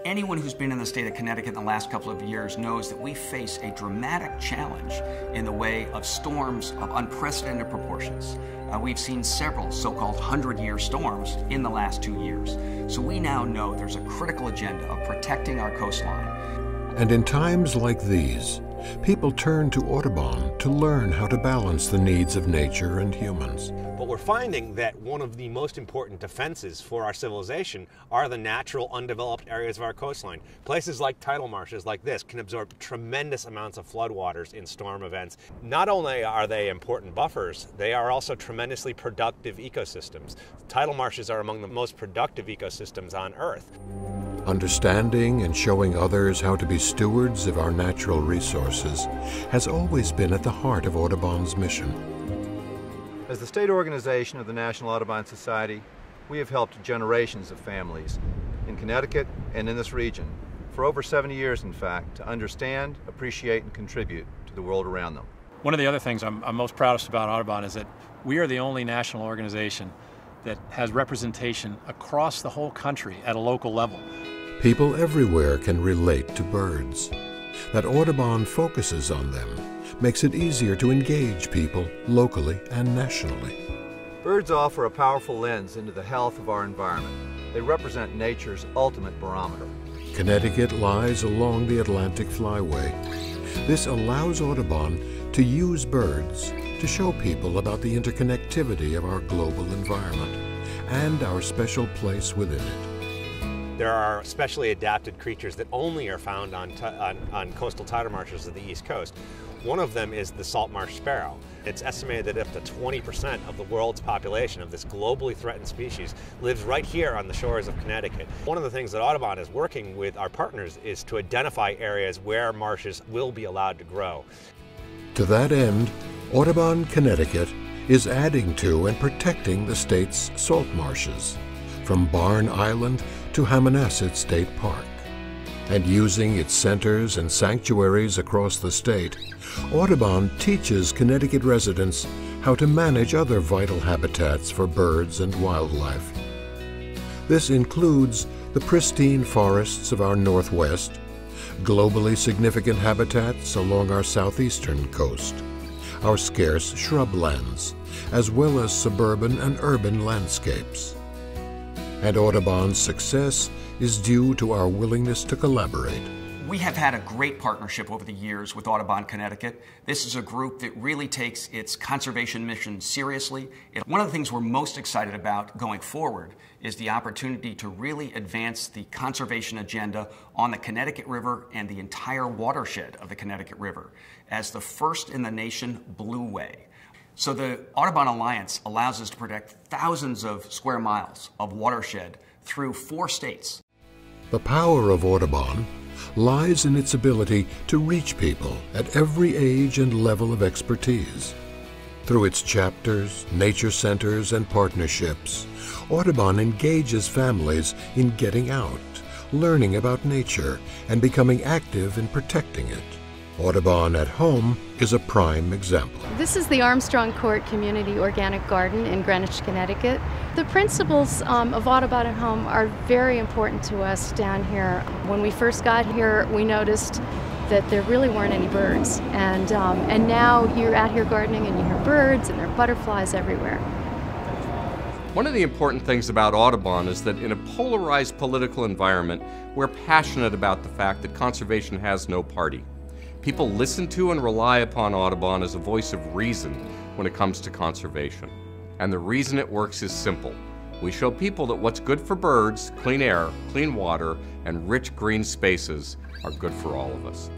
Anyone who's been in the state of Connecticut in the last couple of years knows that we face a dramatic challenge in the way of storms of unprecedented proportions. We've seen several so-called 100-year storms in the last 2 years. So we now know there's a critical agenda of protecting our coastline. And in times like these, people turn to Audubon to learn how to balance the needs of nature and humans. But we're finding that one of the most important defenses for our civilization are the natural undeveloped areas of our coastline. Places like tidal marshes like this can absorb tremendous amounts of floodwaters in storm events. Not only are they important buffers, they are also tremendously productive ecosystems. Tidal marshes are among the most productive ecosystems on Earth. Understanding and showing others how to be stewards of our natural resources has always been at the heart of Audubon's mission. As the state organization of the National Audubon Society, we have helped generations of families in Connecticut and in this region for over 70 years, in fact, to understand, appreciate, and contribute to the world around them. One of the other things I'm most proudest about Audubon is that we are the only national organization that has representation across the whole country at a local level. People everywhere can relate to birds. That Audubon focuses on them makes it easier to engage people locally and nationally. Birds offer a powerful lens into the health of our environment. They represent nature's ultimate barometer. Connecticut lies along the Atlantic Flyway. This allows Audubon to use birds to show people about the interconnectivity of our global environment and our special place within it. There are specially adapted creatures that only are found on coastal tidal marshes of the East Coast. One of them is the salt marsh sparrow. It's estimated that up to 20% of the world's population of this globally threatened species lives right here on the shores of Connecticut. One of the things that Audubon is working with our partners is to identify areas where marshes will be allowed to grow. To that end, Audubon, Connecticut is adding to and protecting the state's salt marshes, from Barn Island to Hammonasset State Park. And using its centers and sanctuaries across the state, Audubon teaches Connecticut residents how to manage other vital habitats for birds and wildlife. This includes the pristine forests of our northwest, globally significant habitats along our southeastern coast, our scarce shrublands, as well as suburban and urban landscapes. And Audubon's success is due to our willingness to collaborate. We have had a great partnership over the years with Audubon Connecticut. This is a group that really takes its conservation mission seriously. One of the things we're most excited about going forward is the opportunity to really advance the conservation agenda on the Connecticut River and the entire watershed of the Connecticut River as the first in the nation blue way. So the Audubon Alliance allows us to protect thousands of square miles of watershed through 4 states. The power of Audubon lies in its ability to reach people at every age and level of expertise. Through its chapters, nature centers, and partnerships, Audubon engages families in getting out, learning about nature, and becoming active in protecting it. Audubon at Home is a prime example. This is the Armstrong Court Community Organic Garden in Greenwich, Connecticut. The principles of Audubon at Home are very important to us down here. When we first got here, we noticed that there really weren't any birds. And now you're out here gardening and you hear birds and there are butterflies everywhere. One of the important things about Audubon is that in a polarized political environment, we're passionate about the fact that conservation has no party. People listen to and rely upon Audubon as a voice of reason when it comes to conservation. And the reason it works is simple. We show people that what's good for birds, clean air, clean water, and rich green spaces are good for all of us.